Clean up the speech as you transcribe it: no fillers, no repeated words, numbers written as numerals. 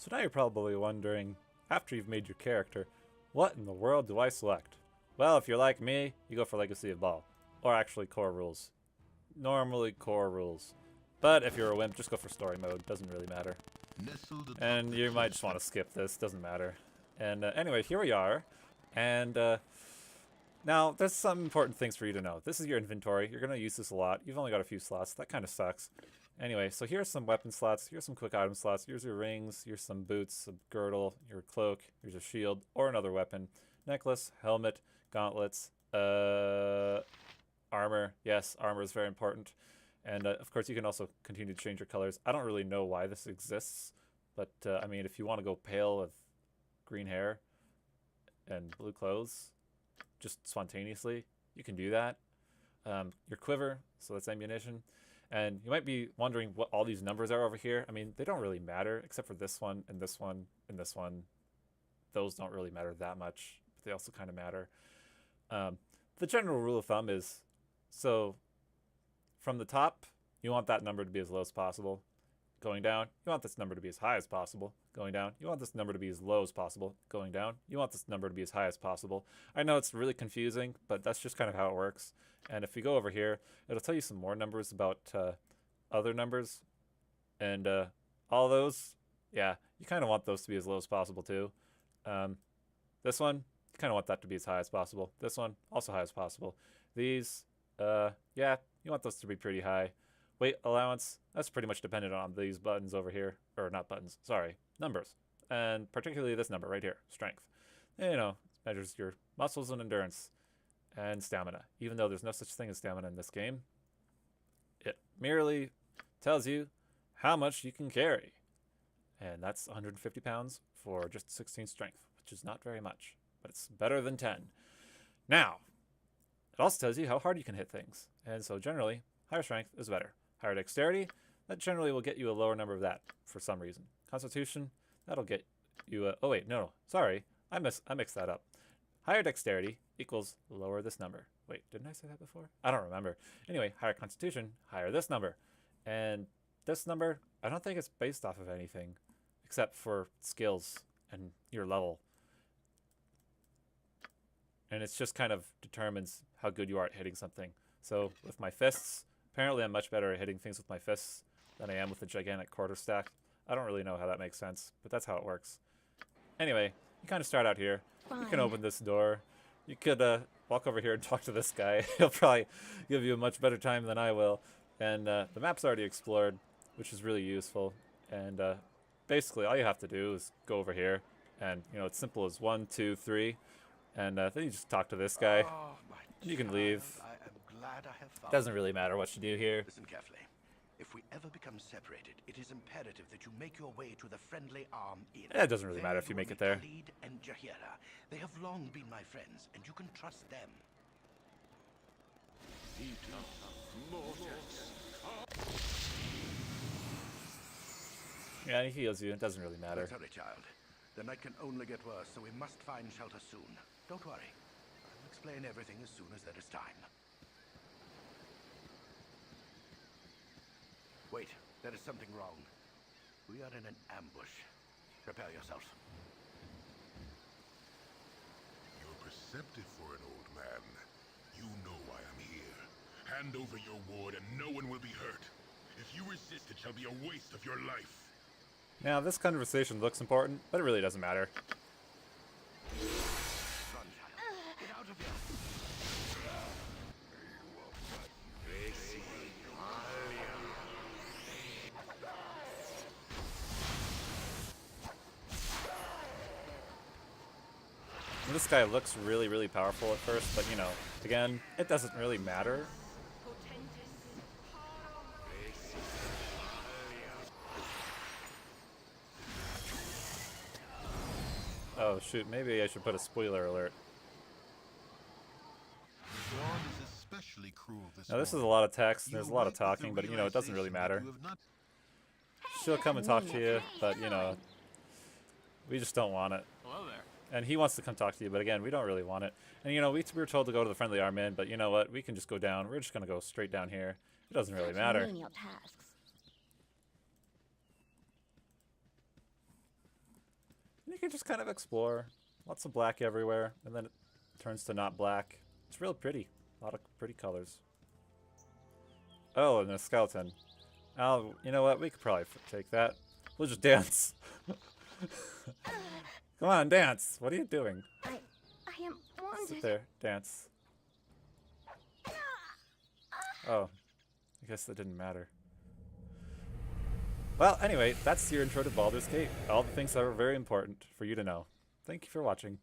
So now you're probably wondering, after you've made your character, what in the world do I select? Well, if you're like me, you go for Legacy of Ball. Or actually core rules. Normally core rules. But if you're a wimp, just go for story mode. Doesn't really matter. And you might just want to skip this. Doesn't matter. And anyway, here we are. And now, there's some important things for you to know. This is your inventory. You're going to use this a lot. You've only got a few slots. That kind of sucks. Anyway, so here's some weapon slots. Here's some quick item slots. Here's your rings. Here's some boots, a girdle, your cloak. Here's a shield or another weapon. Necklace, helmet, gauntlets, armor. Yes, armor is very important. And of course, you can also continue to change your colors. I don't really know why this exists, but I mean, if you want to go pale with green hair and blue clothes, just spontaneously, you can do that. Your quiver, so that's ammunition. And you might be wondering what all these numbers are over here. I mean, they don't really matter, except for this one, and this one, and this one. Those don't really matter that much, but they also kind of matter. The general rule of thumb is, so from the top, you want that number to be as low as possible. Going down, you want this number to be as high as possible. Going down, you want this number to be as low as possible. Going down, you want this number to be as high as possible. I know it's really confusing, but that's just kind of how it works. And if we go over here, it'll tell you some more numbers about other numbers. And all those, yeah, you kind of want those to be as low as possible too. This one, you kind of want that to be as high as possible. This one, also high as possible. These, yeah, you want those to be pretty high. Weight allowance, that's pretty much dependent on these buttons over here. Or not buttons, sorry, numbers. And particularly this number right here, strength. You know, it measures your muscles and endurance and stamina. Even though there's no such thing as stamina in this game, it merely tells you how much you can carry. And that's 150 pounds for just 16 strength, which is not very much, but it's better than 10. Now, it also tells you how hard you can hit things. And so generally, higher strength is better. Higher dexterity, that generally will get you a lower number of that for some reason. Constitution, that'll get you a... Oh wait, no, sorry. I mixed that up. Higher dexterity equals lower this number. Wait, didn't I say that before? I don't remember. Anyway, higher constitution, higher this number. And this number, I don't think it's based off of anything except for skills and your level. And it's just kind of determines how good you are at hitting something. So with my fists, apparently I'm much better at hitting things with my fists than I am with the gigantic quarterstaff. I don't really know how that makes sense, but that's how it works. Anyway, you kind of start out here. Fine. You can open this door. You could walk over here and talk to this guy. He'll probably give you a much better time than I will. And the map's already explored, which is really useful. And basically all you have to do is go over here. And, you know, it's simple as 1, 2, 3. And then you just talk to this guy. Oh, you can leave. Doesn't really matter what you do here. Listen carefully. If we ever become separated, it is imperative that you make your way to the friendly arm inn. It doesn't really matter if you make it there. Khalid and Jahira. They have long been my friends, and you can trust them. Yeah, he heals you. It doesn't really matter. Sorry, child. The night can only get worse, so we must find shelter soon. Don't worry. I'll explain everything as soon as there is time. Wait, there is something wrong. We are in an ambush. Prepare yourself. You're perceptive for an old man. You know why I'm here. Hand over your ward and no one will be hurt. If you resist, it shall be a waste of your life. Now, this conversation looks important, but it really doesn't matter. Run, child. Get out of here. This guy looks really, really powerful at first, but you know, again, it doesn't really matter. Oh shoot, maybe I should put a spoiler alert. Now this is a lot of text, and there's a lot of talking, but you know, it doesn't really matter. She'll come and talk to you, but you know, we just don't want it. Hello there. And he wants to come talk to you, but again, we don't really want it. And you know, we were told to go to the friendly arm inn, but you know what? We can just go down. We're just going to go straight down here. It doesn't really matter. You can just kind of explore. Lots of black everywhere, and then it turns to not black. It's real pretty. A lot of pretty colors. Oh, and a skeleton. Oh, you know what? We could probably take that. We'll just dance. Come on, dance. What are you doing? I am wounded. Sit there, dance. Oh, I guess that didn't matter. Well, anyway, that's your intro to Baldur's Gate. All the things that are very important for you to know. Thank you for watching.